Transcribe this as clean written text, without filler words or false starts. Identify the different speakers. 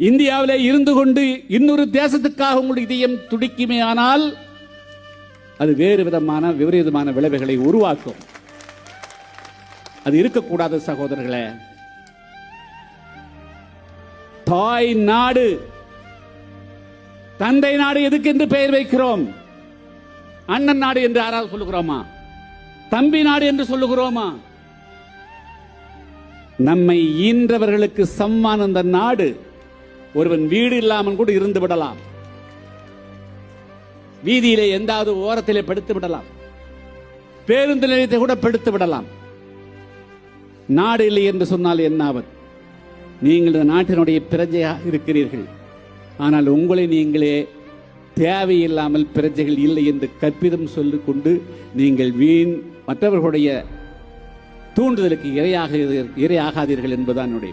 Speaker 1: இந்தியாவிலே இருந்து கொண்டு இன்னொரு தேசத்துக்காக உங்களுடைய இதயம் துடிக்குமே ஆனால் அது வேறு விதமான விபரீதமான விளைவுகளை உருவாக்கும். அது இருக்கக்கூடாது சகோதரர்களே. தாய் நாடு, தந்தை நாடு எதுக்கு என்று பெயர் வைக்கிறோம்? அண்ணன் நாடு என்று யாராவது சொல்லுகிறோமா? தம்பி நாடு என்று சொல்லுகிறோமா? நம்மை ஈன்றவர்களுக்கு சம்மான அந்த நாடு. ஒருவன் வீடு இல்லாமல் கூட இருந்து விடலாம், வீதியிலே எந்தாவது ஓரத்திலே படுத்து விடலாம், பேருந்து நிலையத்தை கூட படுத்து விடலாம். நாடு இல்லை என்று சொன்னால் என்னாவது? நீங்கள் இந்த நாட்டினுடைய பிரஜையாக இருக்கிறீர்கள், ஆனால் உங்களை நீங்களே தேவையில்லாமல் பிரஜைகள் இல்லை என்று கற்பிதம் சொல்லிக் கொண்டு நீங்கள் மற்றவர்களுடைய தூண்டுதலுக்கு இரையாகாதீர்கள் என்பதுதான் என்னுடைய